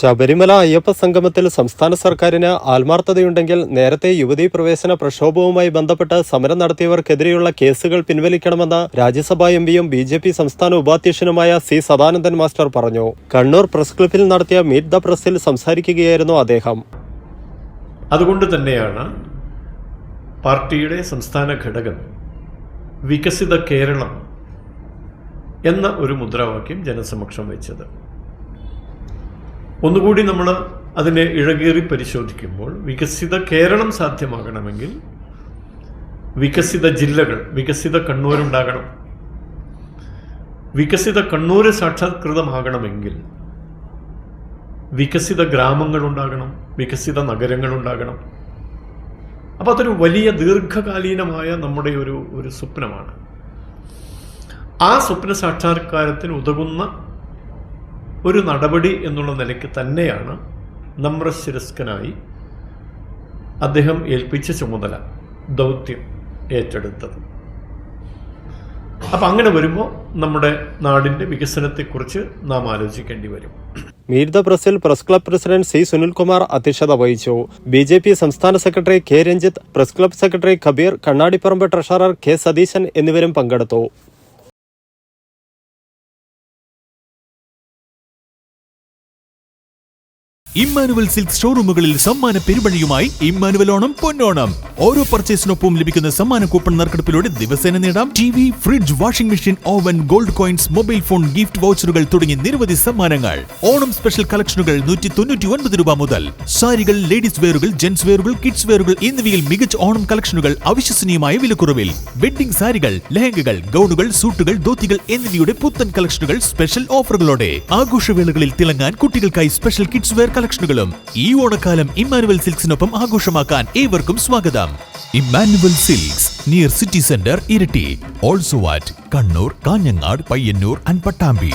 ശബരിമല അയ്യപ്പ സംഗമത്തിൽ സംസ്ഥാന സർക്കാരിന് ആത്മാർത്ഥതയുണ്ടെങ്കിൽ നേരത്തെ യുവതീ പ്രവേശന പ്രക്ഷോഭവുമായി ബന്ധപ്പെട്ട് സമരം നടത്തിയവർക്കെതിരെയുള്ള കേസുകൾ പിൻവലിക്കണമെന്ന് രാജ്യസഭാ എംപിയും ബിജെപി സംസ്ഥാന ഉപാധ്യക്ഷനുമായ സി സദാനന്ദൻ മാസ്റ്റർ പറഞ്ഞു. കണ്ണൂർ പ്രസ് ക്ലബ്ബിൽ നടത്തിയ മീറ്റ് ദ പ്രസിൽ സംസാരിക്കുകയായിരുന്നു അദ്ദേഹം. അതുകൊണ്ട് തന്നെയാണ് പാർട്ടിയുടെ സംസ്ഥാന ഘടകം വികസിത കേരളം എന്ന ഒരു മുദ്രാവാക്യം ജനസമക്ഷം വെച്ചത്. ഒന്നുകൂടി നമ്മൾ അതിനെ ഇഴകേറി പരിശോധിക്കുമ്പോൾ വികസിത കേരളം സാധ്യമാകണമെങ്കിൽ വികസിത ജില്ലകൾ, വികസിത കണ്ണൂരുണ്ടാകണം. വികസിത കണ്ണൂർ സാക്ഷാത്കൃതമാകണമെങ്കിൽ വികസിത ഗ്രാമങ്ങളുണ്ടാകണം, വികസിത നഗരങ്ങളുണ്ടാകണം. അപ്പം അതൊരു വലിയ ദീർഘകാലീനമായ നമ്മുടെ ഒരു സ്വപ്നമാണ്. ആ സ്വപ്ന സാക്ഷാത്കാരത്തിന് ഉതകുന്ന ഒരു നടപടി എന്നുള്ള നിലയ്ക്ക് തന്നെയാണ് നമ്രശിരസ്കനായി അദ്ദേഹം ഏൽപ്പിച്ച ചുമതല, ദൗത്യം ഏറ്റെടുത്തത്. അപ്പം അങ്ങനെ വരുമ്പോൾ നമ്മുടെ നാടിൻ്റെ വികസനത്തെക്കുറിച്ച് നാം ആലോചിക്കേണ്ടി വരും. മീറ്റ് ദ പ്രസിൽ press club president C Sunilkumar അധ്യക്ഷത വഹിച്ചു. ബിജെപി സംസ്ഥാന secretary K Ranjith, press club secretary Kabeer, Kannadiparamba treasurer K Satheesan എന്നിവരും പങ്കെടുത്തു. ഇമ്മാനുവൽ സിൽക്ക് ഷോറൂമുകളിൽ സമ്മാന പെരുമഴയുമായി ഇമ്മാനുവൽ ഓണം പൊന്നോണം. ഓരോ പർച്ചേസിനൊപ്പം ലഭിക്കുന്ന സമ്മാന കൂപ്പൺ നറുക്കെടുപ്പിലൂടെ ദിവസേന നേടാം TV, fridge, washing machine, oven, gold coins, mobile phone, gift വൗച്ചറുകൾ തുടങ്ങി നിരവധി സമ്മാനങ്ങൾ. ഓണം സ്പെഷ്യൽ കളക്ഷനുകൾ 199 രൂപ മുതൽ. സാരികൾ, ലേഡീസ് വെയറുകൾ, ജെന്റ്സ് വെയറുകൾ, കിഡ്സ് വെയറുകൾ എന്നിവയിൽ മികച്ച ഓണം കളക്ഷനുകൾ അവിശ്വസനീയമായ വിലക്കുറവിൽ. വെഡ്ഡിംഗ് സാരികൾ, ലെഹങ്കകൾ, ഗൗണുകൾ, സൂട്ടുകൾ, ധോത്തികൾ എന്നിവയുടെ പുത്തൻ കളക്ഷനുകൾ സ്പെഷ്യൽ ഓഫറുകളോടെ. ആഘോഷവേളകളിൽ തിളങ്ങാൻ കുട്ടികൾക്കായി സ്പെഷ്യൽ കിഡ്സ് വെയർ കളക്ഷനുകളും. ഈ ഓണക്കാലം ഇമ്മാനുവൽ സിൽക്സിനൊപ്പം ആഘോഷമാക്കാൻ ഏവർക്കും സ്വാഗതം. Emmanuel silks near city centre, Iritty. Also at Kannur, Kanhangad, Payyanur and Pattambi.